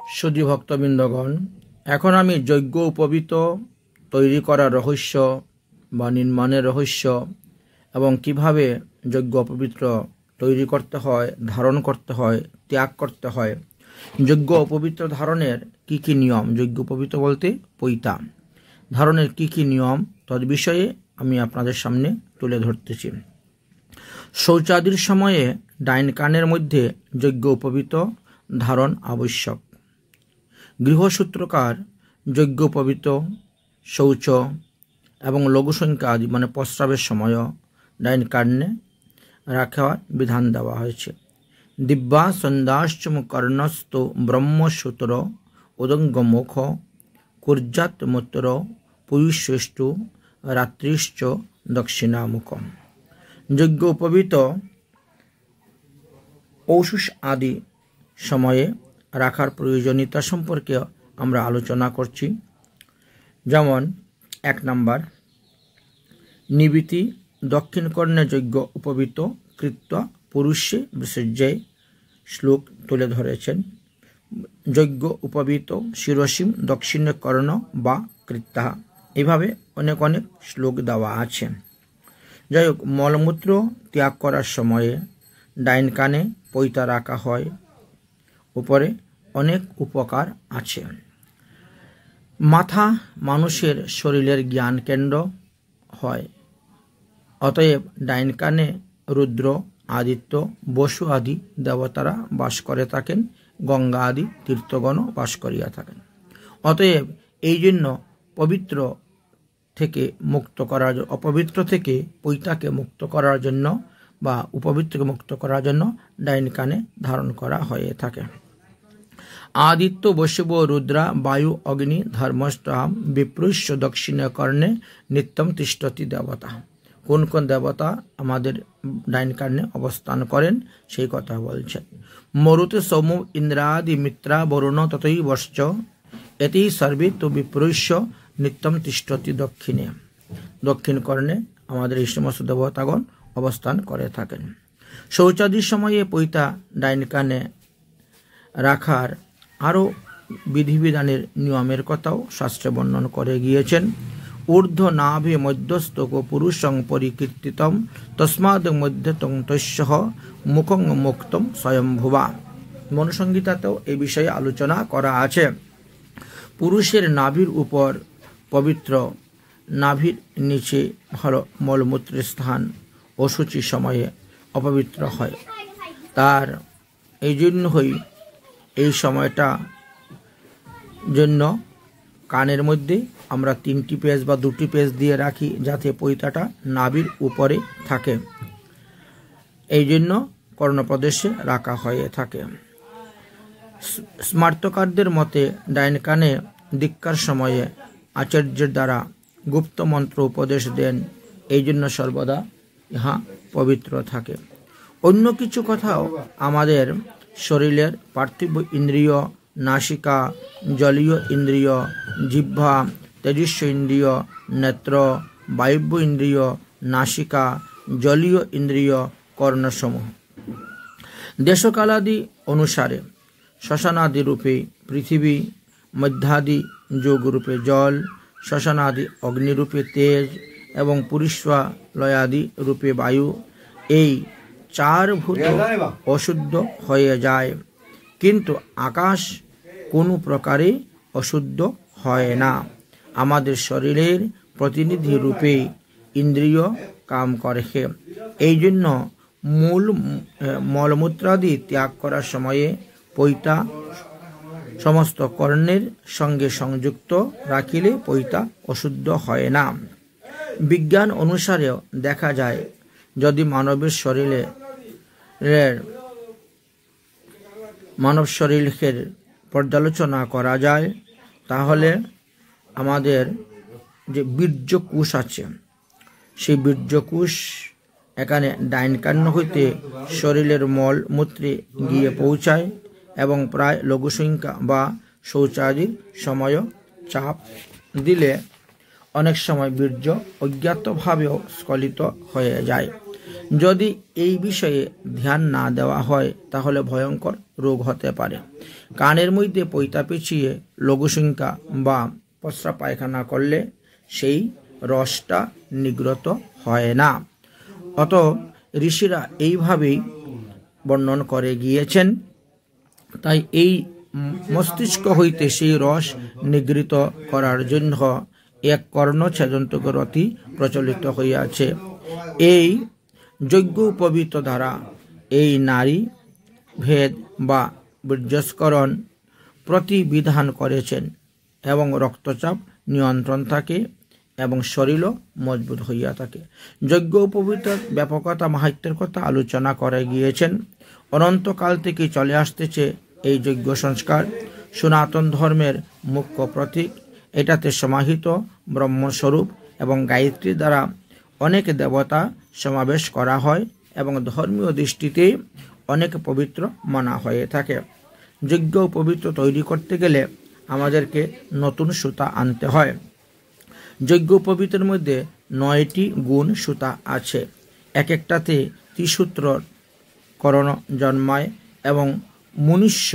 সুধী ভক্তবৃন্দগণ, এখন আমি যজ্ঞ উপবীত তৈরি করার রহস্য বা নির্মাণের রহস্য এবং কিভাবে যজ্ঞ উপবীত তৈরি করতে হয়, ধারণ করতে হয়, ত্যাগ করতে হয়, যজ্ঞ উপবীত ধারণের কি কি নিয়ম, যজ্ঞ উপবীত বলতে পৈতা ধারণের কি কি নিয়ম তদ বিষয়ে আমি আপনাদের সামনে তুলে ধরতেছি। শৌচাদির সময়ে ডাইন কানের মধ্যে যজ্ঞ উপবীত ধারণ আবশ্যক। গৃহসূত্রকার যজ্ঞ উপবীত, শৌচ এবং লঘুসংখ্যা আদি মানে প্রস্রাবের সময় ডাইন কানে রাখার বিধান দেওয়া হয়েছে। দিব্যা সন্ধ্যাশ্চম কর্ণস্থ ব্রহ্মসূত্র উদঙ্গমুখ কুর্জাত মূত্র পুরুষেষ্টু রাত্রিশ্চ দক্ষিণামুখ। যজ্ঞ উপবীত ঔষুষ আদি সময়ে রাখার প্রয়োজনীয়তা সম্পর্কে আমরা আলোচনা করছি। যেমন 1 নম্বর, নিবৃত্তি দক্ষিণ কর্ণে যজ্ঞ উপবীত কৃত্য পুরুষে বিসর্জয় শ্লোক তুলে ধরেছেন। যজ্ঞ উপবীত শিরসীম দক্ষিণে কর্ণ বা কৃত্তা, এভাবে অনেক অনেক শ্লোক দেওয়া আছে। যাই হোক, মলমূত্র ত্যাগ করার সময়ে ডাইন কানে পৈতা রাখা হয়। উপরে অনেক উপকার আছে। মাথা মানুষের শরীরের জ্ঞান কেন্দ্র হয়, অতএব ডাইন কানে রুদ্র, আদিত্য, বসু আদি দেবতারা বাস করে থাকেন, গঙ্গা আদি তীর্থগণ বাস করিয়া থাকেন। অতএব এই জন্য পবিত্র থেকে মুক্ত করার, অপবিত্র থেকে পৈতাকে মুক্ত করার জন্য বা উপবিত্রকে মুক্ত করার জন্য ডাইন কানে ধারণ করা হয়ে থাকে। আদিত্য, বসুব, রুদ্রা, বায়ু, অগ্নি, ধর্মষ্টাম বিপ্রুষ্য দক্ষিণে কর্ণে নিত্যম তিষ্ঠতি দেবতা। কোন কোন দেবতা আমাদের ডাইন কানে অবস্থান করেন সেই কথা বলছেন। মরুতে সৌম ইন্দ্রাদি মিত্রা বরুণ ততই বর্ষ এটি সর্বে তো বিপ্রুষ্য নিত্যম তিষ্ঠতি দক্ষিণে। দক্ষিণ কর্ণে আমাদের এই সমস্ত দেবতাগণ অবস্থান করে থাকেন। শৌচাদির সময়ে পৈতা ডাইন কানে রাখার আরও বিধিবিধানের নিয়মের কথাও শাস্ত্রে বর্ণন করে গিয়েছেন। ঊর্ধ্ব নাভি মধ্যস্থক পুরুষং পরিকীর্তিতম তস্মাদ মধ্যতং তস্যঃ মুখং মুক্তম স্বয়ম্ভুবা। মনুসংহিতাতেও এই বিষয়ে আলোচনা করা আছে। পুরুষের নাভির উপর পবিত্র, নাভির নিচে হল মলমূত্রের স্থান, অশুচি সময়ে অপবিত্র হয়। তার এই জন্যই এই সময়টা জন্য কানের মধ্যে আমরা 3টি পেজ বা 2টি পেজ দিয়ে রাখি, যাতে পৈতাটা নাভির উপরে থাকে। এই জন্য কর্ণপ্রদেশে রাখা হয়ে থাকে। স্মার্তকারদের মতে ডাইন কানে দীক্ষার সময়ে আচার্যের দ্বারা গুপ্ত মন্ত্র উপদেশ দেন, এই জন্য সর্বদা ইহা পবিত্র থাকে। অন্য কিছু কথাও আমাদের শরীরের পার্থিব ইন্দ্রিয়, নাসিকা, জলীয় ইন্দ্রিয়, জিহ্বা, তেজস্ব ইন্দ্রিয়, নেত্র, বায়ব্য ইন্দ্রিয়, নাসিকা, জলীয় ইন্দ্রিয়, কর্ণসমূহ দেশকালাদি অনুসারে শ্মশানাদি রূপে পৃথিবী, মধ্যাদি যোগরূপে জল, শ্মশানাদি অগ্নিরূপে তেজ এবং পুরুষালয়াদি রূপে বায়ু, এই 4 ভূত অশুদ্ধ হয়ে যায়, কিন্তু আকাশ কোনো প্রকারে অশুদ্ধ হয় না। আমাদের শরীরের প্রতিনিধি রূপে ইন্দ্রিয় কাম করে। এই জন্য মূল মলমূত্রাদি ত্যাগ করার সময়ে পৈতা সমস্ত কর্ণের সঙ্গে সংযুক্ত রাখিলে পৈতা অশুদ্ধ হয় না। বিজ্ঞান অনুসারেও দেখা যায়, যদি মানব শরীরের পর্যালোচনা করা যায়, তাহলে আমাদের যে বীর্যকোষ আছে, সেই বীর্যকোষ এখানে ডাইন কান হইতে শরীরের মল মূত্রে গিয়ে পৌঁছায় এবং প্রায় লঘুসংখ্যা বা শৌচাদির সময় চাপ দিলে অনেক সময় বীর্য অজ্ঞাতভাবেও স্খলিত হয়ে যায়। যদি এই বিষয়ে ধ্যান না দেওয়া হয় তাহলে ভয়ঙ্কর রোগ হতে পারে। কানের মধ্যে পৈতা পেঁচিয়ে লঘুশঙ্কা বা প্রস্রাব পায়খানা করলে সেই রসটা নির্গত হয় না। অত ঋষিরা এইভাবেই বর্ণন করে গিয়েছেন। তাই এই মস্তিষ্ক হইতে সেই রস নিগৃহীত করার জন্য এক কর্ণছেদন্তক রতি প্রচলিত হইয়াছে। এই যজ্ঞ উপবীত দ্বারা এই নারী ভেদ বা বীর্যস্খলন প্রতিবিধান করেছেন এবং রক্তচাপ নিয়ন্ত্রণ থাকে এবং শরীরও মজবুত হইয়া থাকে। যজ্ঞ উপবীত ব্যাপকতা মাহাত্ম্যের কথা আলোচনা করে গিয়েছেন। অনন্তকাল থেকে চলে আসতেছে এই যজ্ঞ সংস্কার সনাতন ধর্মের মুখ্য প্রতীক। এটাতে সমাহিত ব্রহ্মস্বরূপ এবং গায়ত্রী দ্বারা অনেক দেবতা সমাবেশ করা হয় এবং ধর্মীয় দৃষ্টিতে অনেক পবিত্র মানা হয়ে থাকে। যজ্ঞ উপবীত তৈরি করতে গেলে আমাদেরকে নতুন সুতা আনতে হয়। যজ্ঞ উপবীতের মধ্যে 9টি গুণ সুতা আছে। এক একটাতে ত্রিসূত্র করণ জন্মায় এবং মনুষ্য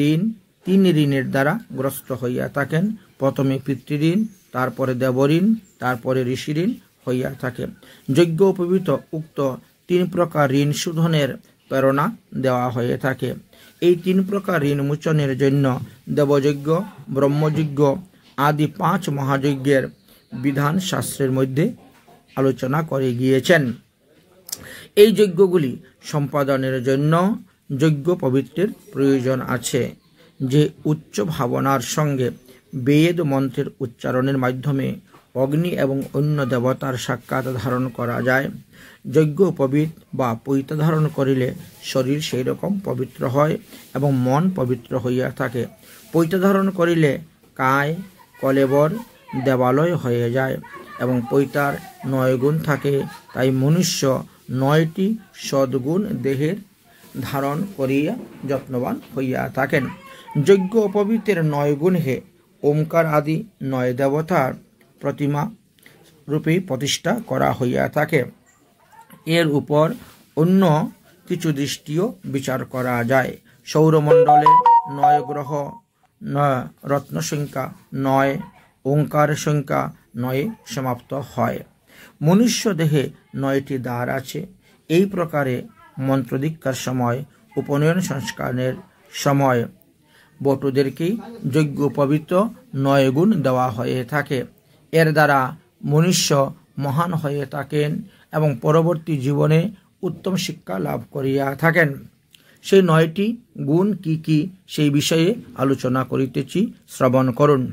ঋণ 3 ঋণের দ্বারা গ্রস্ত হইয়া থাকেন। প্রথমে পিতৃঋণ, তারপরে দেবঋণ, তারপরে ঋষি ঋণ হইয়া থাকে। যজ্ঞ উপবীত উক্ত 3 প্রকার ঋণ শোধনের প্রেরণা দেওয়া হয়ে থাকে। এই 3 প্রকার ঋণ মোচনের জন্য দেবযজ্ঞ, ব্রহ্মযজ্ঞ আদি 5 মহাযজ্ঞের বিধান শাস্ত্রের মধ্যে আলোচনা করে গিয়েছেন। এই যজ্ঞগুলি সম্পাদনের জন্য যজ্ঞ পবিত্রের প্রয়োজন আছে, যে উচ্চ ভাবনার সঙ্গে বেদ মন্ত্রের উচ্চারণের মাধ্যমে অগ্নি এবং অন্য দেবতার সাক্ষাৎ ধারণ করা যায়। যজ্ঞ পবিত বা পৈতা ধারণ করিলে শরীর সেই রকম পবিত্র হয় এবং মন পবিত্র হইয়া থাকে। পৈতা ধারণ করিলে কায় কলেবর দেবালয় হয়ে যায় এবং পৈতার 9 গুণ থাকে। তাই মনুষ্য 9টি সদ্গুণ দেহের ধারণ করিয়া যত্নবান হইয়া থাকেন। যজ্ঞ উপবীতের 9 গুণ হে ওমকার আদি 9 দেবতার প্রতিমা রূপে প্রতিষ্ঠা করা হইয়া থাকে। এর উপর অন্য কিছু দৃষ্টিও বিচার করা যায়। সৌরমণ্ডলের 9 গ্রহ 9, রত্ন সংখ্যা 9, ওঙ্কার সংখ্যা 9 সমাপ্ত হয়। মনুষ্য দেহে 9টি দ্বার আছে। এই প্রকারে মন্ত্রদীক্ষার সময়, উপনয়ন সংস্কারের সময় বটুদেরকেই যজ্ঞ উপবীত 9 গুণ দেওয়া হয়ে থাকে। এর দ্বারা মনুষ্য মহান হয়ে থাকেন এবং পরবর্তী জীবনে উত্তম শিক্ষা লাভ করিয়া থাকেন। সেই 9টি গুণ কি কি সেই বিষয়ে আলোচনা করিতেছি, শ্রবণ করুন।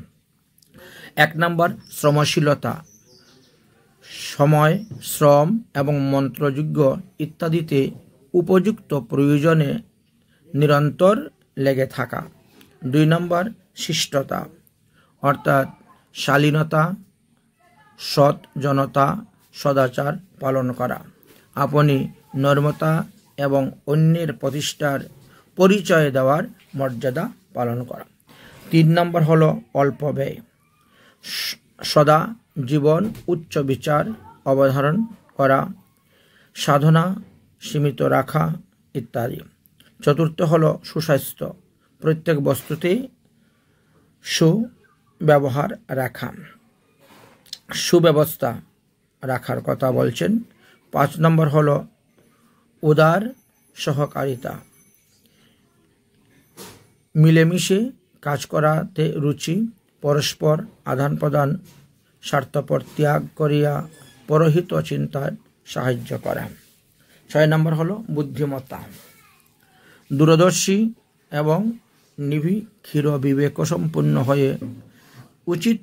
1 নম্বর শ্রমশীলতা। সময়, শ্রম এবং মন্ত্রযজ্ঞ ইত্যাদিতে উপযুক্ত প্রয়োজনে নিরন্তর লেগে থাকা। 2 নম্বর শিষ্টতা, অর্থাৎ শালীনতা, সৎ জনতা, সদাচার পালন করা, আপনি নর্মতা এবং অন্যের প্রতিষ্ঠার পরিচয় দেওয়ার মর্যাদা পালন করা। 3 নম্বর হলো অল্প ব্যয়, সদা জীবন উচ্চ বিচার অবধারণ করা, সাধনা সীমিত রাখা ইত্যাদি। 4 হলো সুস্বাস্থ্য, প্রত্যেক বস্তুতে সুব্যবহার রাখা, সুব্যবস্থা রাখার কথা বলছেন। 5 নম্বর হলো উদার সহকারিতা, মিলেমিশে কাজ করাতে রুচি, পরস্পর আদান প্রদান, স্বার্থপর ত্যাগ করিয়া পরহিত চিন্তায় সাহায্য করা। 6 নম্বর হলো বুদ্ধিমত্তা, দূরদর্শী এবং নিবিড় বিবেক সম্পন্ন হয়ে উচিত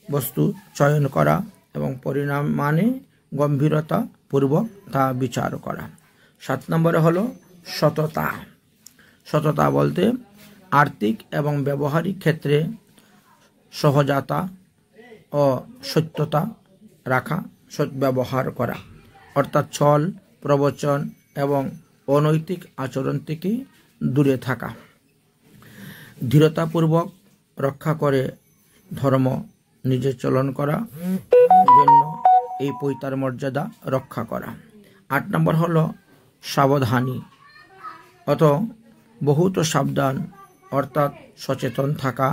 বস্তু চয়ন করা এবং পরিণাম মানে গম্ভীরতা পূর্বক তা বিচার করা। 7 নম্বরে হলো সততা। সততা বলতে আর্থিক এবং ব্যবহারিক ক্ষেত্রে সহজতা ও সত্যতা রাখা, সদ্ব্যবহার করা, অর্থাৎ ছল প্রবচন এবং অনৈতিক আচরণ থেকে দূরে থাকা। ধীরতাপূর্বক রক্ষা করে ধর্ম নিজে চলন করা জন্য এই পৈতার মর্যাদা রক্ষা করা। 8 নম্বর হলো সাবধানী, বহুত সাবধান অর্থাৎ সচেতন থাকা,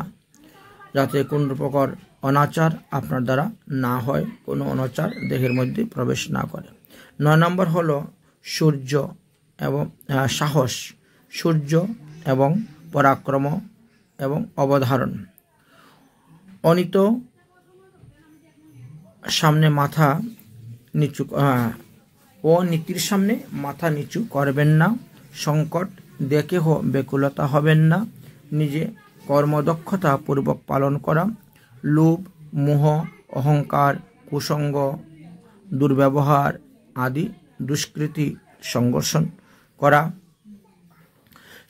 যাতে কোনো প্রকার অনাচার আপনার দ্বারা না হয়, কোনো অনাচার দেহের মধ্যে প্রবেশ না করে। 9 নম্বর হলো সূর্য এবং সাহস, সূর্য এবং পরাক্রম এবং অবধারণ। অনিত সামনে মাথা নিচু, অনীতির সামনে মাথা নিচু করবেন না, সংকট দেখে বেকুলতা হবেন না, নিজে কর্মদক্ষতা পূর্বক পালন করা, লোভ মোহ অহংকার কুসঙ্গ দুর্ব্যবহার আদি দুষ্কৃতি সংঘর্ষণ করা,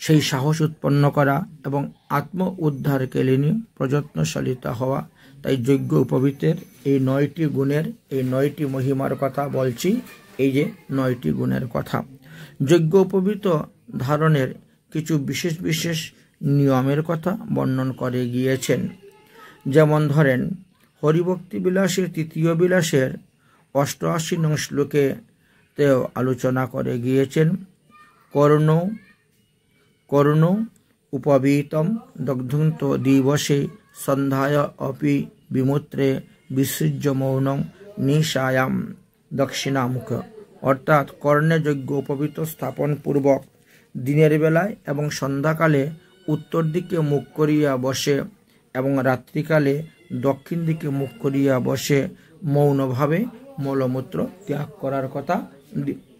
সেই সাহস উৎপন্ন করা এবং আত্ম উদ্ধারকে নিয়ে প্রযত্নশালিতা হওয়া। তাই যোগ্য উপবীতের এই 9টি গুণের, এই 9টি মহিমার কথা বলছি, এই যে 9টি গুণের কথা। যোগ্য উপবীত ধারণের কিছু বিশেষ বিশেষ নিয়মের কথা বর্ণন করে গিয়েছেন। যেমন ধরেন, হরিভক্তি বিলাসের 3য় বিলাসের 88 নং শ্লোকে তেও আলোচনা করে গিয়েছেন। করুণ উপবীতম দগ্ধন্ত দিবসে সন্ধ্যায় অপি বিমূত্রে বিসৃজ্য মৌনং নিশায়াম দক্ষিণামুখ, অর্থাৎ কর্ণে যোগ্য উপবীত স্থাপন পূর্বক দিনের বেলায় এবং সন্ধ্যাকালে উত্তর দিকে মুখ করিয়া বসে এবং রাত্রিকালে দক্ষিণ দিকে মুখ করিয়া বসে মৌনভাবে মলমূত্র ত্যাগ করার কথা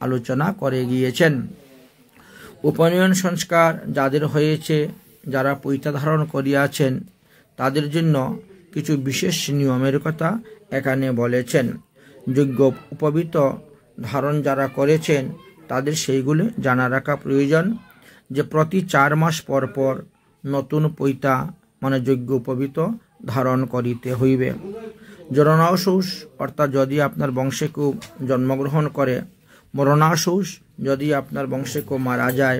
আলোচনা করে গিয়েছেন। উপনয়ন সংস্কার যাদের হয়েছে, যারা পৈতা ধারণ করিয়াছেন, তাদের জন্য কিছু বিশেষ নিয়মের কথা এখানে বলেছেন। যোগ্য উপবীত ধারণ যারা করেছেন তাদের সেইগুলো জানা রাখা প্রয়োজন, যে প্রতি 4 মাস পর পর নতুন পৈতা মানে যোগ্য উপবীত ধারণ করিতে হইবে। জননাশৌচ অর্থাৎ যদি আপনার বংশে কেউ জন্মগ্রহণ করে, মরণাশৌচ যদি আপনার বংশে কেউ মারা যায়,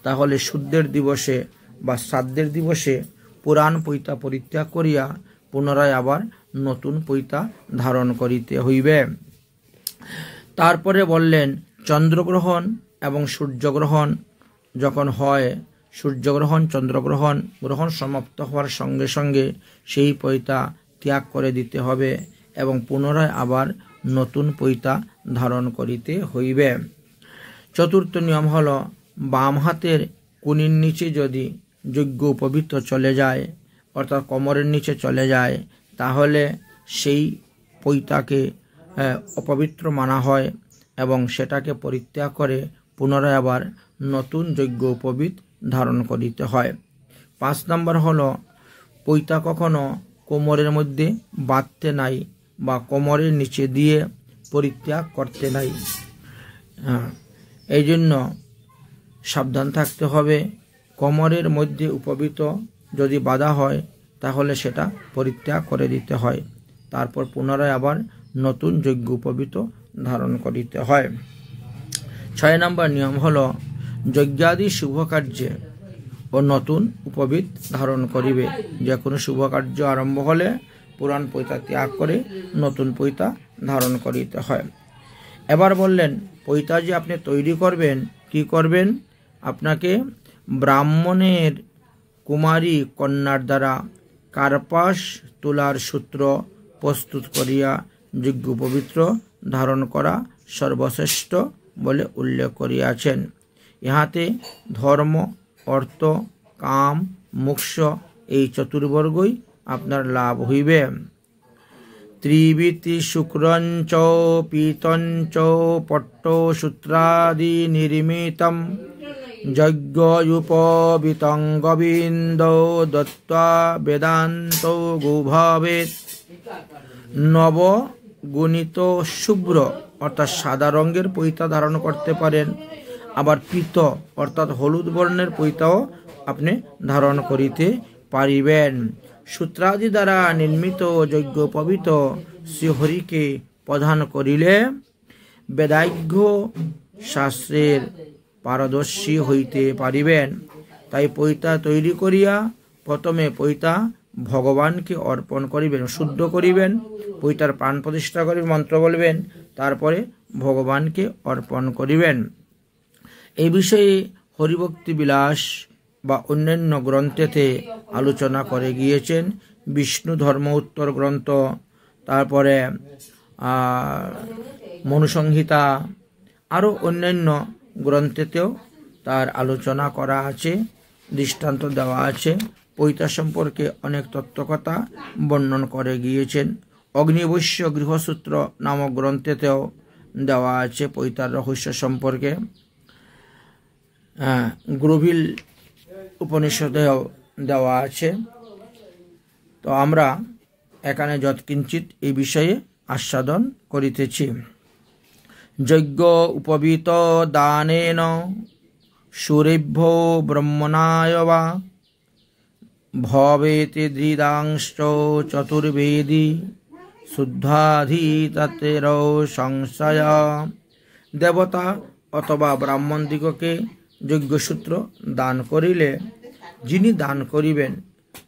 তাহলে শুদ্ধের দিবসে বা শ্রাদ্ধের দিবসে পুরাণ পৈতা পরিত্যাগ করিয়া পুনরায় আবার নতুন পৈতা ধারণ করিতে হইবে। তারপরে বললেন, চন্দ্রগ্রহণ এবং সূর্যগ্রহণ যখন হয়, সূর্যগ্রহণ চন্দ্রগ্রহণ গ্রহণ সমাপ্ত হওয়ার সঙ্গে সঙ্গে সেই পৈতা ত্যাগ করে দিতে হবে এবং পুনরায় আবার নতুন পৈতা ধারণ করিতে হইবে। 4র্থ নিয়ম হলো, বাম হাতের কুনির নিচে যদি যোগ্য উপবীত চলে যায়, অর্থাৎ কোমরের নিচে চলে যায়, তাহলে সেই পৈতাকে অপবিত্র মানা হয় এবং সেটাকে পরিত্যাগ করে পুনরায় আবার নতুন যোগ্য উপবীত ধারণ করিতে হয়। 5 নম্বর হলো, পৈতা কখনো কোমরের মধ্যে বাঁধতে নাই বা কোমরের নিচে দিয়ে পরিত্যাগ করতে নাই। এই জন্য সাবধান থাকতে হবে। কোমরের মধ্যে উপবীত যদি বাঁধা হয় তাহলে সেটা পরিত্যাগ করে দিতে হয়, তারপর পুনরায় আবার নতুন যোগ্য উপবীত ধারণ করিতে হয়। 6 নম্বর নিয়ম হলো, যজ্ঞাদি শুভ কার্যে ও নতুন উপবীত ধারণ করিবে। যে কোনো শুভ কার্য আরম্ভ হলে পুরাণ পৈতা ত্যাগ করে নতুন পৈতা ধারণ করিতে হয়। এবার বললেন, পৈতা যে আপনি তৈরি করবেন, কি করবেন? আপনাকে ব্রাহ্মণের কুমারী কন্যার দ্বারা কার্পাস তুলার সূত্র প্রস্তুত করিয়া যোগ্য পবিত্র ধারণ করা সর্বশ্রেষ্ঠ বলে উল্লেখ করিয়াছেন। ইহাতে ধর্ম, অর্থ, কাম, মোক্ষ এই চতুর্বর্গই আপনার লাভ হইবে। ত্রিবীতি শুক্রঞ্চ পীতঞ্চ পট্ট সূত্রাদি নির্মিতম যজ্ঞোপবীতং গোবিন্দ দত্ত্বা বেদান্ত গোভাবেত। নবগুণিত শুভ্র অর্থাৎ সাদা রঙের পৈতা ধারণ করতে পারেন, আবার পীত অর্থাৎ হলুদ বর্ণের পৈতাও আপনি ধারণ করিতে পারিবেন। সূত্রাদি দ্বারা নির্মিত যজ্ঞ পবিত্র শ্রীহরিকে প্রদান করিলে বেদাজ্ঞ শাস্ত্রের পারদর্শী হইতে পারিবেন। তাই পৈতা তৈরি করিয়া প্রথমে পৈতা ভগবানকে অর্পণ করিবেন, শুদ্ধ করিবেন, পৈতার প্রাণ প্রতিষ্ঠা করিবেন, মন্ত্র বলবেন, তারপরে ভগবানকে অর্পণ করিবেন। এই বিষয়ে হরিভক্তি বিলাস বা অন্যান্য গ্রন্থেতে আলোচনা করে গিয়েছেন। বিষ্ণু ধর্ম উত্তর গ্রন্থ, তারপরে মনুসংহিতা, আরও অন্যান্য গ্রন্থেতেও তার আলোচনা করা আছে, দৃষ্টান্ত দেওয়া আছে। পৈতা সম্পর্কে অনেক তত্ত্বকথা বর্ণন করে গিয়েছেন। অগ্নিবৈশ্য গৃহসূত্র নামক গ্রন্থেতেও দেওয়া আছে পৈতার রহস্য সম্পর্কে। গ্রোভিল উপনিষদেও দেওয়া আছে। তো আমরা এখানে যৎকিঞ্চিত এই বিষয়ে আস্বাদন করিতেছি। যজ্ঞ উপবীত দানেন সুরেভ্যো ব্রহ্মণায় বা ভবেতি দ্বিদাংশ চতুর্বেদী শুদ্ধাধিততের সংশয়। দেবতা অথবা ব্রাহ্মণ দিগকে যজ্ঞসূত্র দান করিলে যিনি দান করিবেন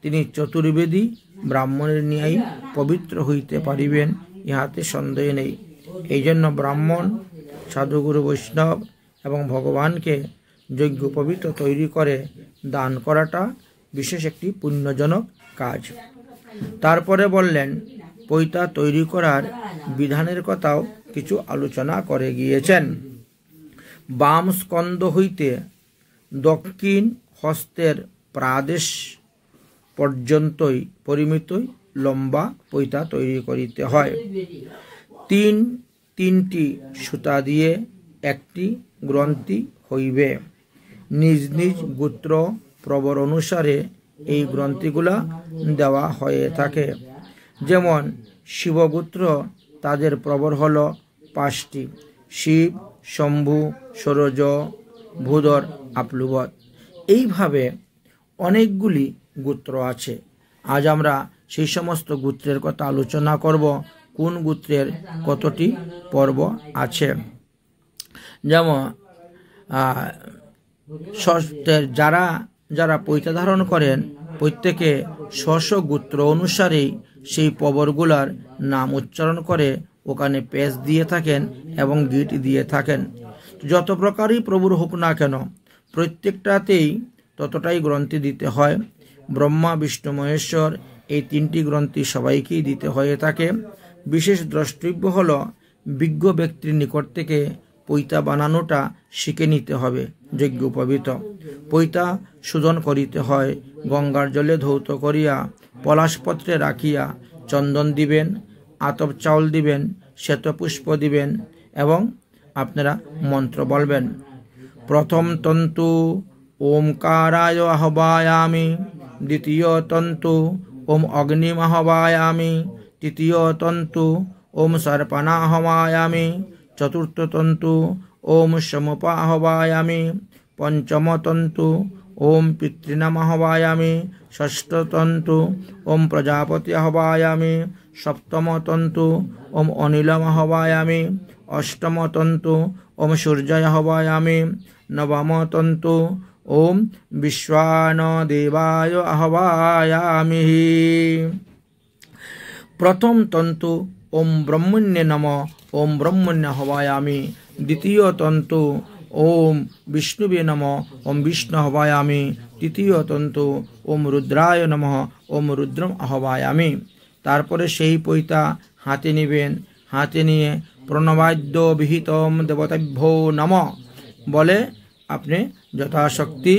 তিনি চতুর্বেদী ব্রাহ্মণের ন্যায় পবিত্র হইতে পারিবেন, ইহাতে সন্দেহ নেই। এই জন্য ব্রাহ্মণ, সাধুগুরু, বৈষ্ণব এবং ভগবানকে যজ্ঞ পবিত্র তৈরি করে দান করাটা বিশেষ একটি পুণ্যজনক কাজ। তারপরে বললেন পৈতা তৈরি করার বিধানের কথাও কিছু আলোচনা করে গিয়েছেন। বাম স্কন্ধ হইতে দক্ষিণ হস্তের প্রাদেশ পর্যন্তই পরিমিতই লম্বা পৈতা তৈরি করিতে হয়। তিনটি সুতা দিয়ে একটি গ্রন্থি হইবে। নিজ নিজ গোত্র প্রবর অনুসারে এই গ্রন্থিগুলা দেওয়া হয়ে থাকে। যেমন শিবগোত্র, তাদের প্রবর হল 5টি: শিব, শম্ভু, সরোজ, ভূধর, আপলুবৎ। এইভাবে অনেকগুলি গোত্র আছে। আজ আমরা সেই সমস্ত গোত্রের কথা আলোচনা করব, কোন গোত্রের কতটি পর্ব আছে। যেমন যারা যারা পৈতা ধারণ করেন প্রত্যেকে স্ব গোত্র অনুসারেই সেই পর্বগুলার নাম উচ্চারণ করে ওখানে পেজ দিয়ে থাকেন এবং গিট দিয়ে থাকেন। যত প্রকারই প্রভুর হোক না কেন প্রত্যেকটাতেই ততটাই গ্রন্থি দিতে হয়। ব্রহ্মা, বিষ্ণু, মহেশ্বর এই 3টি গ্রন্থি সবাইকেই দিতে হয়ে থাকে। বিশেষ দ্রষ্টব্য হল বিজ্ঞ ব্যক্তির নিকট থেকে পৈতা বানানোটা শিখে নিতে হবে। যজ্ঞ উপবীত পৈতা শোধন করিতে হয়। গঙ্গার জলে ধৌত করিয়া পলাশপত্রে রাখিয়া চন্দন দিবেন, আতপ চাউল দিবেন, শ্বেতপুষ্প দিবেন এবং আপনারা মন্ত্র বলবেন। প্রথম তন্তু ওমকারায় আহ্বায়ামি, দ্বিতীয় তন্তু ওম অগ্নিম আহ্বায়ামি, তৃতীয় তন্তু ওম সর্পণা আহ্বায়ামি, চতুর্থ তন্তু ওম সমুপা আহ্বায়ামি, পঞ্চম তন্তু ওম পিতৃনাম আহ্বায়ামি, ষষ্ঠ তন্তু ওম প্রজাপতি আহ্বায়ামি, সপ্তম তন্তু ওম অনিলম আহ্বায়ামি, অষ্টম তন্তু ওম সূর্যায় আহ্বায়ামি, নবম তন্তু ওম বিশ্বান দেবায় আহ্বায়ামি। প্রথম তন্তু ওম ব্রহ্মণ্যে নম, ওম ব্রহ্মণ্য আহ্বায়ামি। দ্বিতীয় তন্তু ওম বিষ্ণুবে নম, ওম বিষ্ণু আহ্বায়ামি। তৃতীয় তন্তু ওম রুদ্রায় নমঃ, ওম রুদ্রম আহ্বায়ামি। তারপরে সেই পৈতা হাতে নিবেন। হাতে নিয়ে প্রণবাদ্য বিহিতম দেবতাভ্যো নমঃ বলে আপনি যথাশক্তি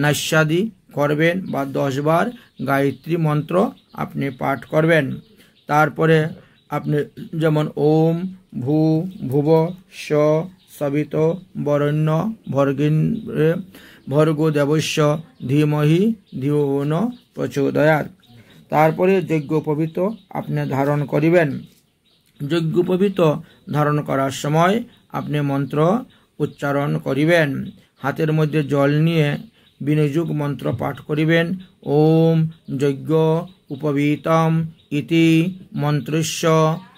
নাস্যাদি করবেন বা 10 বার গায়ত্রী মন্ত্র আপনি পাঠ করবেন। তারপরে আপনি যেমন ওম ভূ ভুব স সবিত বরেণ্য ভর্গো দেবস্য ধীমহি ধিও ন প্রচোদয়াৎ। তারপরে যজ্ঞোপবীত আপনি ধারণ করিবেন। যজ্ঞোপবীত ধারণ করার সময় আপনি মন্ত্র উচ্চারণ করিবেন। হাতের মধ্যে জল নিয়ে বিনিযোগ মন্ত্র পাঠ করিবেন। ওম যজ্ঞ উপবীতম ইতি মন্ত্রস্য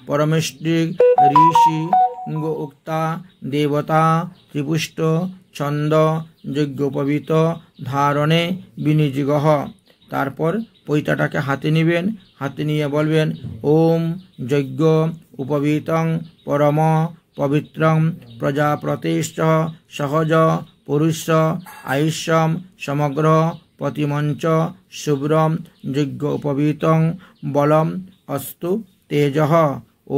পরমেষ্টিক ঋষি উক্তা দেবতা ত্রিপুষ্ট ছন্দ যজ্ঞোপবীত ধারণে বিনিযোগঃ। তারপর পৈতাটাকে হাতে নেবেন। হাতে নিয়ে বলবেন ওম যজ্ঞ উপবীতং পরম पवित्रं प्रजापतेश्च सहज पुरुष आयुष्यं समग्र प्रतिमंच शुभ्रं यज्ञोपवीतं बलम् अस्तु तेजः।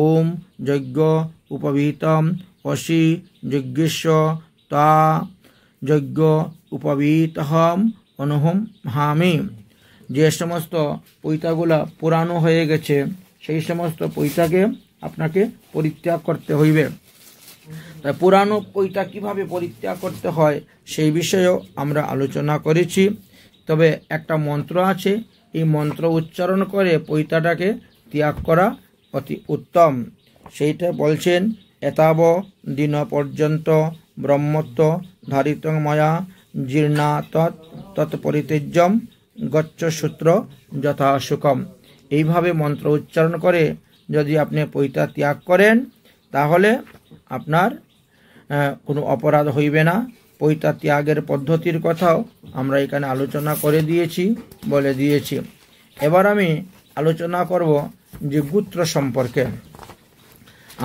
ओम यज्ञ उपवीतम अशी यज्ञस्व ता यज्ञ उपवीतहम অনুহম হামি। যে সমস্ত পৈতাগুলা পুরানো হয়ে গেছে সেই সমস্ত পৈতাকে আপনাকে পরিত্যাগ করতে হইবে। তাই পুরানো পৈতা কিভাবে পরিত্যাগ করতে হয় সেই বিষয়েও আমরা আলোচনা করেছি। তবে একটা মন্ত্র আছে, এই মন্ত্র উচ্চারণ করে পৈতাটাকে ত্যাগ করা অতি উত্তম। সেইটা বলছেন, এতাব দিন পর্যন্ত ব্রহ্মত্ব ধারিতং ময়া জীর্ণা তৎপরিত্যজ্যম গচ্ছ সূত্র যথা সুকম। এইভাবে মন্ত্র উচ্চারণ করে যদি আপনি পৈতা ত্যাগ করেন তাহলে আপনার কোনো অপরাধ হইবে না। পৈতা ত্যাগের পদ্ধতির কথাও আমরা এখানে আলোচনা করে দিয়েছি, বলে দিয়েছি। এবার আমি আলোচনা করব যে গোত্র সম্পর্কে।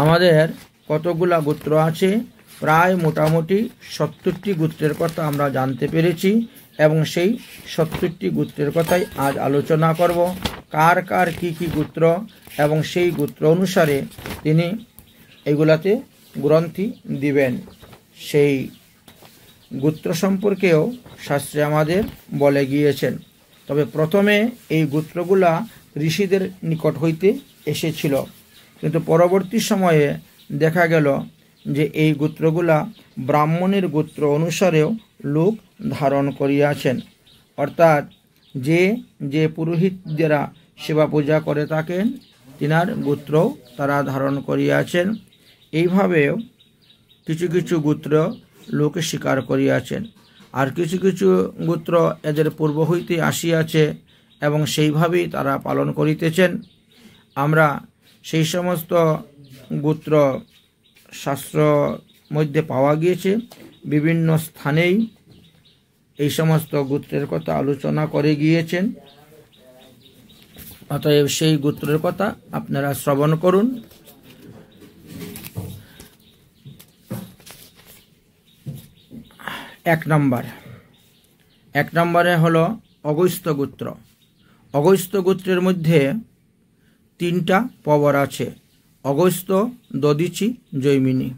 আমাদের কতগুলা গোত্র আছে, প্রায় মোটামুটি 70টি গোত্রের কথা আমরা জানতে পেরেছি এবং সেই 70টি গোত্রের কথাই আজ আলোচনা করব। কার কার কি কি গোত্র এবং সেই গোত্র অনুসারে তিনি এগুলাতে গ্রন্থি দিবেন, সেই গোত্র সম্পর্কেও শাস্ত্রে আমাদের বলে গিয়েছেন। তবে প্রথমে এই গোত্রগুলা ঋষিদের নিকট হইতে এসেছিল, কিন্তু পরবর্তী সময়ে দেখা গেল যে এই গোত্রগুলা ব্রাহ্মণের গোত্র অনুসারেও লোক ধারণ করিয়াছেন। অর্থাৎ যে যে পুরোহিতরা সেবা পূজা করে থাকেন তিনার গোত্রও তারা ধারণ করিয়াছেন। এইভাবেও কিছু কিছু গোত্র লোক স্বীকার করিয়াছেন, আর কিছু কিছু গোত্র এদের পূর্ব হইতে আসিয়াছে এবং সেইভাবেই তারা পালন করিতেছেন। আমরা সেই সমস্ত গোত্র শাস্ত্র মধ্যে পাওয়া গিয়েছে, বিভিন্ন স্থানেই এই সমস্ত গোত্রের কথা আলোচনা করে গিয়েছেন। অতএব সেই গোত্রের কথা আপনারা শ্রবণ করুন। এক নম্বরে হলো অগস্ত্য গোত্র। অগস্ত্য গোত্রের মধ্যে 3টা পবর আছে, অগস্ত্য, দদিচি, জৈমিনী,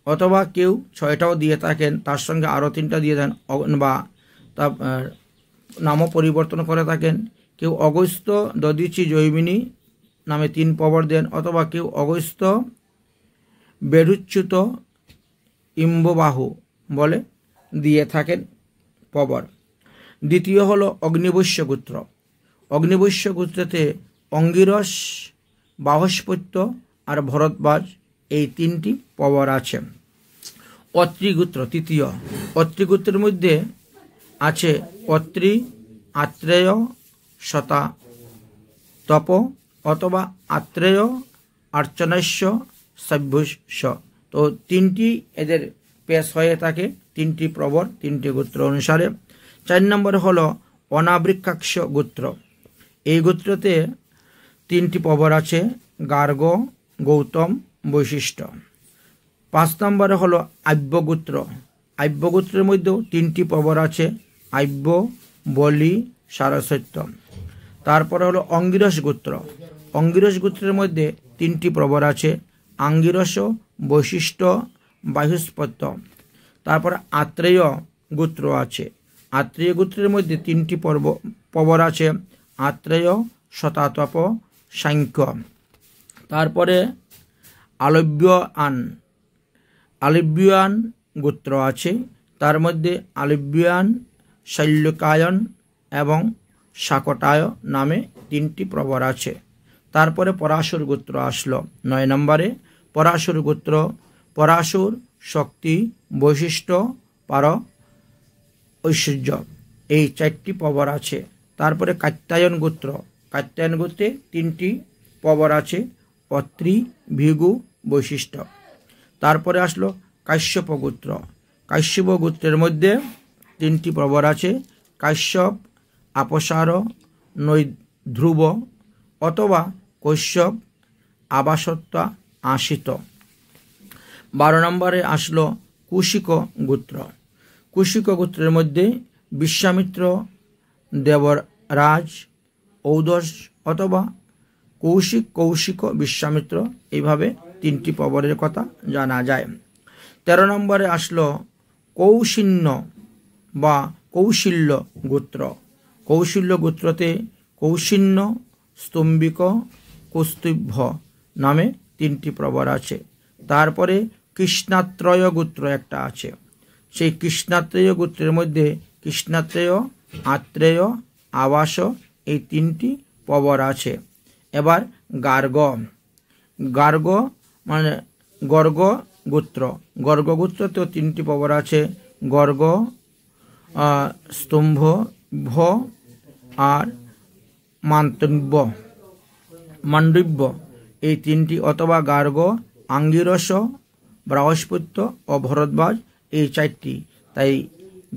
অথবা কেউ 6টাও দিয়ে থাকেন, তার সঙ্গে আরও 3টা দিয়ে দেন বা তার নামও পরিবর্তন করে থাকেন। কেউ অগস্ত্য, দদিচি, জৈমিনী নামে 3 পবর দেন, অথবা কেউ অগস্ত্য, বেরুচ্যুত, ইম্ববাহু বলে দিয়ে থাকেন পবর। দ্বিতীয় হলো অগ্নিবৈশ্য গোত্র। অগ্নিবৈশ্য গোত্রতে অঙ্গিরস, বাহস্পত্য আর ভরদ্বাজ এই 3টি পবর আছে। অত্রি গোত্র তৃতীয়। অত্রি গোত্রের মধ্যে আছে অত্রি, আত্রেয়, শতা, তপ অথবা আত্রেয়, আর্চনাস্য, সভ্যস্য। তো 3টি এদের পেশ হয়ে থাকে, 3টি প্রবর 3টি গোত্র অনুসারে। 4 নম্বর হলো অনাবৃক্ষাক্ষ গোত্র। এই গোত্রতে 3টি পবর আছে, গার্গ, গৌতম, বৈশিষ্ট্য। 5 নম্বরে হলো আব্য গোত্র। আব্য গোত্রের মধ্যেও 3টি পবর আছে, আব্য, বলি, সারস্বত্য। তারপরে হলো অঙ্গিরস গোত্র। অঙ্গিরস গোত্রের মধ্যে 3টি পবর আছে, আঙ্গিরস, বৈশিষ্ট্য, বাহুস্পত্য। তারপর আত্রেয় গোত্র আছে। আত্রেয় গোত্রের মধ্যে 3টি পবর আছে, আত্রেয়, শতাতপ, সাংখ্য। তারপরে আলব্যান গোত্র আছে, তার মধ্যে আলব্যান, শৈল্যকায়ন এবং শাকটায় নামে 3টি প্রবর আছে। তারপরে পরাশুর গোত্র আসলো 9 নম্বরে। পরাশুর গোত্র, পরাশুর, শক্তি, বৈশিষ্ট্য, পার, ঐশ্বর্য, এই 4টি পবর আছে। তারপরে কাত্যায়ন গোত্র। কাত্যায়ন গোত্রে 3টি পবর আছে, অত্রি, ভৃগু, বৈশিষ্ট্য। তারপরে আসলো কাশ্যপ গোত্র। কাশ্যপ গোত্রের মধ্যে 3টি পবর আছে, কাশ্যপ, আপসার, নৈধ্রুব অথবা কৈশ্যপ, আবাসত্তা, আশিত। 12 নম্বরে আসলো কৌশিক গোত্র। কৌশিক গোত্রের মধ্যে বিশ্বামিত্র, দেবরাজ, ঔদস অথবা কৌশিক, কৌশিক, বিশ্বামিত্র, এইভাবে 3টি পর্বতের কথা জানা যায়। 13 নম্বরে আসলো কৌশিন্য বা কৌশিল্য গোত্র। কৌশিল্য গোত্রতে কৌশিন্য, স্তম্ভিক, কৌস্তুভ নামে 3টি প্রবর আছে। তারপরে কৃষ্ণাত্রয় গোত্র একটা আছে। সেই কৃষ্ণাত্রেয় গোত্রের মধ্যে কৃষ্ণাত্রেয়, আত্রেয়, আবাস, এই 3টি প্রবর আছে। এবার গার্গ। গার্গ মানে গর্গ গোত্র। গর্গ গোত্রতেও 3টি প্রবর আছে। গর্গ, স্তম্ভ, আর মান্ডব্য, এই 3টি, অথবা গার্গ, আঙ্গিরস, বৃহস্পত্য ও ভরদ্বাজ, এই 4টি। তাই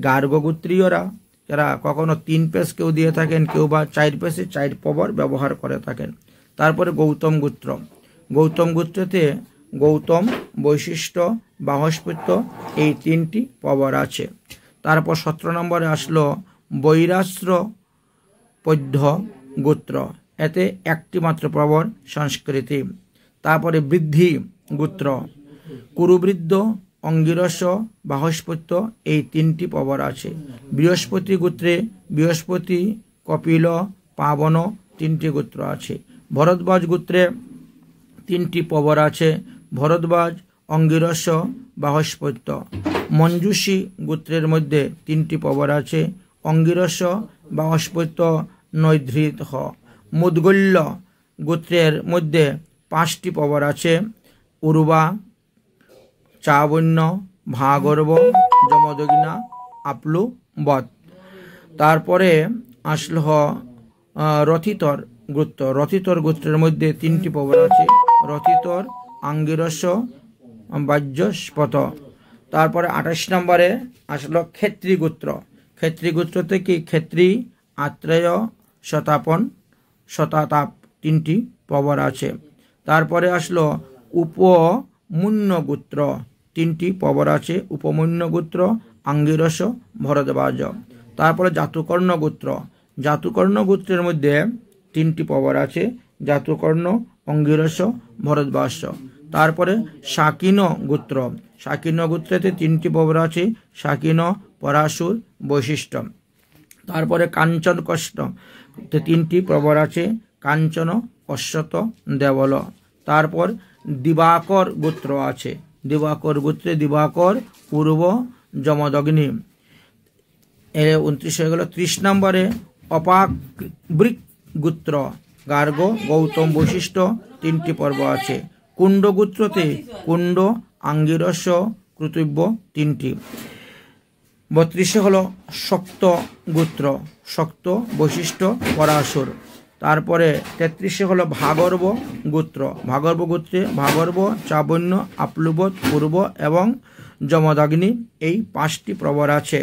গার্গ গোত্রীয়রা যারা কখনো 3 পেশ কেউ দিয়ে থাকেন, কেউ বা 4 পেশে 4 প্রবর ব্যবহার করে থাকেন। তারপরে গৌতম গোত্র। গৌতম গোত্রতে গৌতম, বৈশিষ্ট্য, বৃহস্পত্য, এই 3টি প্রবর আছে। তারপর 17 নম্বরে আসলো বৈরাশ্র পদ্য গোত্র। এতে 1টি মাত্র প্রবর, সংস্কৃতি। তারপরে বৃদ্ধি গোত্র। কুরুবৃদ্ধ, অঙ্গিরস, বৃহস্পত্য, এই 3টি প্রবর আছে। বৃহস্পতি গোত্রে বৃহস্পতি, কপিল, পাবন, 3টি গোত্র আছে। ভরদ্বাজ গোত্রে 3টি প্রবর আছে। ভরদ্বাজ, অঙ্গিরস, বৃহস্পত্য। মঞ্জুষী গোত্রের মধ্যে 3টি প্রবর আছে। অঙ্গিরস, বৃহস্পত্য, নৈধৃত। মুদগল্য গোত্রের মধ্যে 5টি প্রবর আছে। উর্বা, চাবন্য, ভাগর্ব, যমদগ্না, আপলুবৎ। তারপরে আসলো রথিতর গোত্র। রথিতর গোত্রের মধ্যে 3টি প্রবর আছে। রথিতর, আঙ্গিরস, বাহ্যস্পত। তারপরে 28 নম্বরে আসলো ক্ষেত্রী গোত্র। ক্ষেত্রী গোত্র থেকে ক্ষেত্রী, আত্রেয়, শতাপন, শতাতাপ, 3টি প্রবর আছে। তারপরে আসলো উপমূন্য গোত্র। 3টি প্রবর আছে। উপমূন্য গোত্র, আঙ্গিরস, ভরদ্বাজ। তারপরে জাতুকর্ণ গোত্র। জাতুকর্ণ গোত্রের মধ্যে 3টি প্রবর আছে। জাতুকর্ণ, অঙ্গিরস, ভরদ্বাজ। তারপরে শাকিন গোত্র। শাকিন গোত্রেতে 3টি প্রবর আছে। শাকিন, পরাশুর, বৈশিষ্ট্য। তারপরে কাঞ্চন কষ্ট, 3টি প্রবর আছে। কাঞ্চন, অশ্বত, দেবল। তারপর দিবাকর গোত্র আছে। দিবাকর গোত্রে দিবাকর, পূর্ব, যমদগ্নি। 29 হয়ে গেল। 30 নম্বরে অপাবৃক গোত্র। গার্গ, গৌতম, বৈশিষ্ট্য, 3টি পর্ব আছে। কুণ্ড গোত্রতে কুণ্ড, আঙ্গিরস, কৃতব্য, 3টি। 32 হলো শক্ত গোত্র। শক্ত, বৈশিষ্ট্য, পরাশুর। তারপরে 33 হলো ভাগর্ব গোত্র। ভাগর্ব গোত্রে ভাগর্ব, চাবন্য, আপলুবৎ, পূর্ব এবং যমদগ্নি, এই 5টি প্রবর আছে।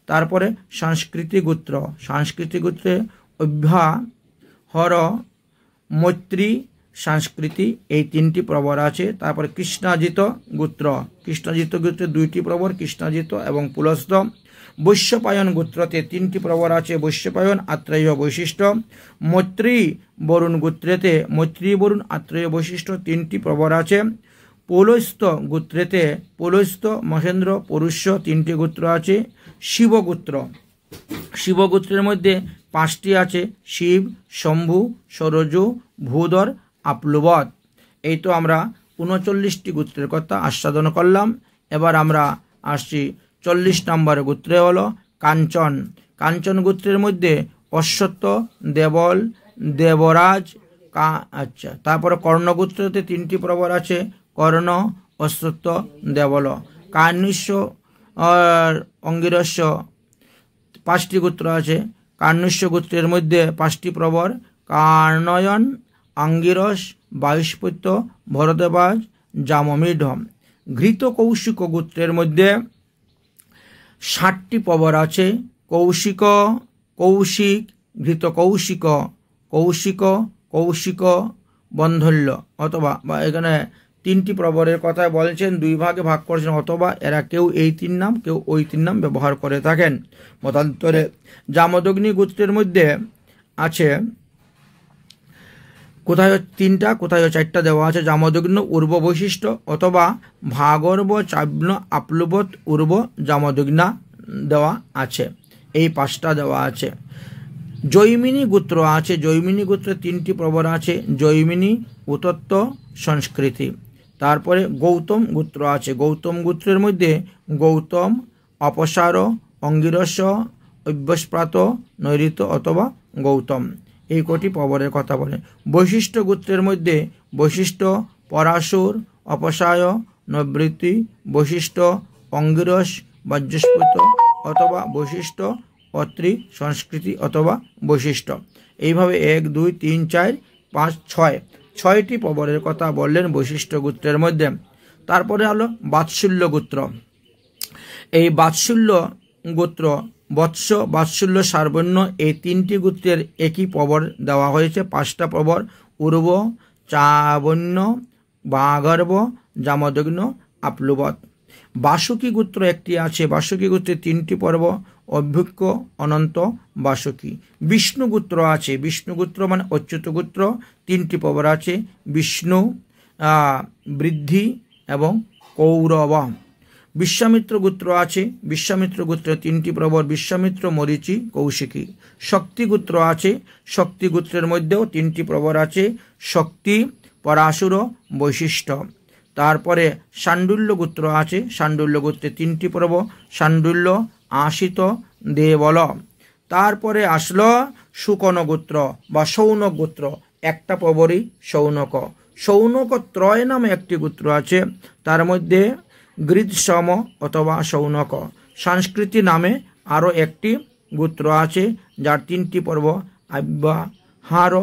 তারপরে সংস্কৃতি গোত্র। সংস্কৃতি গোত্রে অভ্যাহর, মৈত্রী, সংস্কৃতি, এই 3টি প্রবর আছে। তারপরে কৃষ্ণাজিত গোত্র। কৃষ্ণাজিত গোত্রে 2টি প্রবর, কৃষ্ণাজিত এবং পুলস্ত। বৈশ্যপায়ন গোত্রতে 3টি প্রবর আছে। বৈশ্যপায়ন, আত্রেয়, বৈশিষ্ট্য। মৈত্রী বরুণ গোত্রেতে মৈত্রী, বরুণ, আত্রেয়, বৈশিষ্ট্য, 3টি প্রবর আছে। পৌলস্ত্য গোত্রেতে পৌলস্ত্য, মহেন্দ্র, পৌরুষ্য, 3টি গোত্র আছে। শিবগোত্র। শিবগোত্রের মধ্যে 5টি আছে। শিব, শম্ভু, সরজু, ভূধর, আপলুবৎ। এই তো আমরা 39টি গোত্রের কথা আস্বাদন করলাম। এবার আমরা আসছি 40 নম্বর গোত্রে, হলো কাঞ্চন। কাঞ্চন গোত্রের মধ্যে অশ্বত্থ, দেবল, দেবরাজ, আচ্ছা। তারপরে কর্ণগোত্রতে 3টি প্রবর আছে। কর্ণ, অশ্বত্থ, দেবল। কার্নিস্য, অঙ্গিরস্য, 5টি গোত্র আছে। কার্নিস্য গোত্রের মধ্যে 5টি প্রবর। কার্ণয়ন, আঙ্গিরস, বায়ুস্পত্য, ভরদ্বাজ, জামমিঢ। ঘৃত কৌশিক গোত্রের মধ্যে 60টি প্রবর আছে। কৌশিক, কৌশিক, ঘৃত কৌশিক, কৌশিক, কৌশিক, বন্ধল্য, অথবা এখানে তিনটি প্রবরের কথা বলেছেন, দুই ভাগে ভাগ করেছেন, অথবা এরা কেউ এই তিন নাম কেউ ওই তিন নাম ব্যবহার করে থাকেন। মতান্তরে জামদগ্নি গোত্রের মধ্যে আছে কোথায় তিনটা, কোথায় চারটা দেওয়া আছে। জামদগ্ন উর্ব বৈশিষ্ট্য অথবা ভাগর্ব চাব্ন আপলুবত উর্ব জামদগ্না দেওয়া আছে, এই পাঁচটা দেওয়া আছে। জৈমিনী গোত্র আছে, জৈমিনী গোত্রে তিনটি প্রবর আছে, জৈমিনী, উতত্ত, সংস্কৃতি। তারপরে গৌতম গোত্র আছে, গৌতম গোত্রের মধ্যে গৌতম, অপসার, অঙ্গিরস, অভ্যস্প্রাত, নৈরিত অথবা গৌতম, এই কটি প্রবরের কথা বলে। বৈশিষ্ট্য গোত্রের মধ্যে বৈশিষ্ট্য, পরাশুর, অপসায়, নৈবৃত্তি, বৈশিষ্ট্য, অঙ্গিরস, বাজ্যস্পৃত অথবা বৈশিষ্ট্য, অত্রি, সংস্কৃতি অথবা বৈশিষ্ট্য। এইভাবে 1 2 3 4 5 6 ছয়টি প্রবরের কথা বললেন বৈশিষ্ট্য গোত্রের মধ্যে। তারপরে হলো বাৎসল্য গোত্র। এই বাৎসল্য গোত্র বৎস, বাৎসল্য, সার্বর্ণ এই তিনটি গোত্রের একই প্রবর দেওয়া হয়েছে, 5টা প্রবর, উর্ব, চাবন্য, বাগর্ব, জামদগ্ন, আপলুবত। বাসুকী গোত্র একটি আছে, বাসুকী গোত্রের 3টি পর্ব, অভ্যুক্ষ, অনন্ত, বাসুকী। বিষ্ণু গোত্র আছে, বিষ্ণু গোত্র মানে অচ্যুত গোত্র, 3টি প্রবর আছে, বিষ্ণু, বৃদ্ধি এবং কৌরব। বিশ্বামিত্র গোত্র আছে, বিশ্বামিত্র গোত্রের 3টি প্রবর, বিশ্বামিত্র, মরীচি, কৌশিকী। শক্তি গোত্র আছে, শক্তি গোত্রের মধ্যেও 3টি প্রবর আছে, শক্তি, পরাশুর, বৈশিষ্ট্য। তারপরে শাণ্ডুল্য গোত্র আছে, শাণ্ডুল্য গোত্রে 3টি পর্ব, শাণ্ডুল্য, আশিত, দেবল। তারপরে আসলো সুকন গোত্র বা সৌনক গোত্র, একটা প্রবরই সৌনক। সৌনক ত্রয় নামে একটি গোত্র আছে, তার মধ্যে গৃৎসম অথবা সৌনক। সংস্কৃতি নামে আরও একটি গোত্র আছে, যার 3টি পর্ব, আব্যাহার,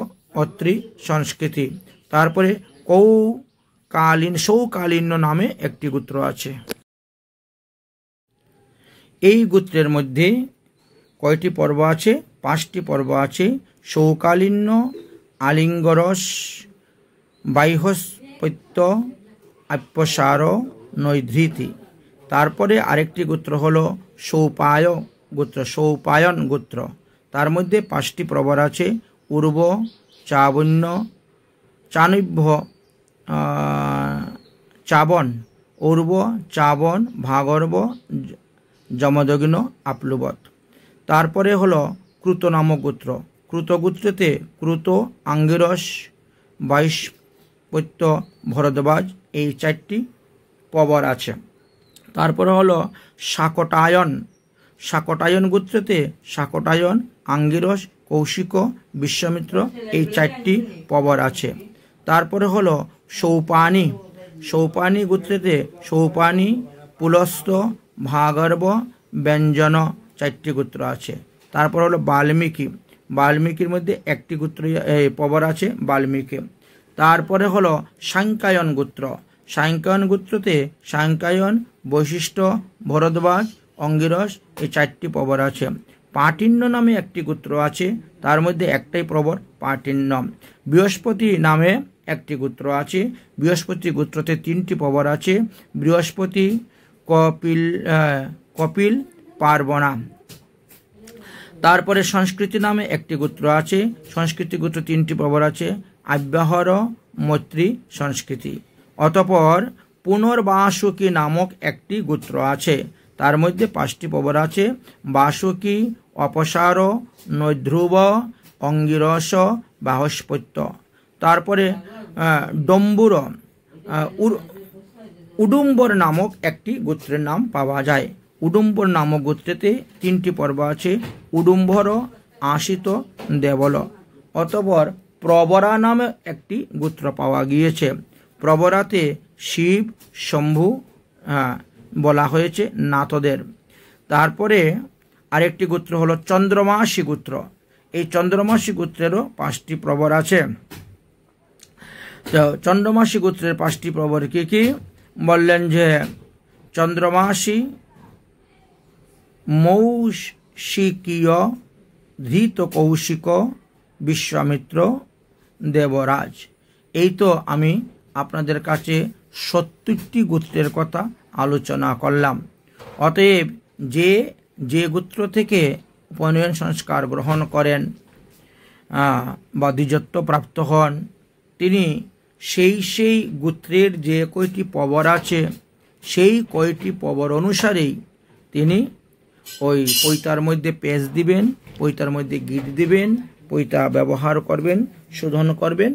অত্রি, সংস্কৃতি। তারপরে সৌকালীন্য নামে একটি গোত্র আছে। এই গোত্রের মধ্যে কয়টি পর্ব আছে? 5টি পর্ব আছে। সৌকালীন্য, আলিঙ্গরস, বাইহস্পত্য, আপ্যসার, নৈধৃতি। তারপরে আরেকটি গোত্র হলো সৌপায় গোত্র, সৌপায়ন গোত্র। তার মধ্যে 5টি প্রবর আছে, উর্ব, চাবন্য, চানভ্য, চাবন, উর্ব, চাবন, ভাগর্ব, যমদগ্ন, আপলুবত। তারপরে হলো ক্রুত নামক গোত্র। ক্রুত গোত্রতে ক্রুত, আঙ্গিরস, বাইশপত্য, ভরদ্বাজ এই 4টি প্রবর আছে। তারপরে হলো শাকটায়ন। শাকটায়ন গোত্রতে শাকটায়ন, আঙ্গিরস, কৌশিক, বিশ্বামিত্র এই 4টি প্রবর আছে। তারপরে হলো সৌপানি। সৌপানি গোত্রেতে সৌপানি, পুলস্ত, ভাগর্ব, ব্যঞ্জন 4টি গোত্র আছে। তারপর হলো বাল্মীকি। বাল্মীকির মধ্যে একটি গোত্র প্রবর আছে, বাল্মীকি। তারপরে হলো সাংকায়ন গোত্র। সাংকায়ন গোত্রতে সাংকায়ন, বৈশিষ্ট্য, ভরদ্বাজ, অঙ্গিরস এই 4টি প্রবর আছে। পাটিন্য নামে একটি গোত্র আছে, তার মধ্যে একটাই প্রবর, পাটিন্য। বৃহস্পতি নামে একটি গোত্র আছে, বৃহস্পতি গোত্রতে 3টি প্রবর আছে, বৃহস্পতি, কপিল, পার্বণা। তারপরে সংস্কৃতি নামে একটি গোত্র আছে, সংস্কৃতি গোত্র 3টি প্রবর আছে, আব্যাহর, মৈত্রী, সংস্কৃতি। অতঃপর পুনর্বাসুকী নামক একটি গোত্র আছে, তার মধ্যে 5টি প্রবর আছে, বাসুকী, অপসার, নৈধ্রুব, অঙ্গিরস, বাহস্পত্য। তারপরে ডম্বুর, উডুম্বর নামক একটি গোত্রের নাম পাওয়া যায়। উডুম্বর নামক গোত্রেতে 3টি পর্ব আছে, উডুম্বর, আশিত, দেবল। অতঃপর প্রবরা নামে একটি গোত্র পাওয়া গিয়েছে। প্রবরাতে শিব, শম্ভু বলা হয়েছে নাথদের। তারপরে আরেকটি গোত্র হলো চন্দ্রমাসী গোত্র। এই চন্দ্রমাসী গোত্রেরও 5টি প্রবর আছে। তো চন্দ্রমাসী গোত্রের 5টি প্রবর কি কি বললেন? যে চন্দ্রমাসী, মৌশিকীয়, ধৃত, কৌশিক, বিশ্বামিত্র, দেবরাজ। এই তো আমি আপনাদের কাছে 70টি গোত্রের কথা আলোচনা করলাম। অতএব যে গোত্র থেকে উপনয়ন সংস্কার গ্রহণ করেন বা দ্বিজত্ব প্রাপ্ত হন, তিনি সেই গোত্রের যে কয়টি পবর আছে সেই কয়টি পবর অনুসারেই তিনি ওই পৈতার মধ্যে পেঁচ দিবেন, পৈতার মধ্যে গিট দিবেন, পৈতা ব্যবহার করবেন, শোধন করবেন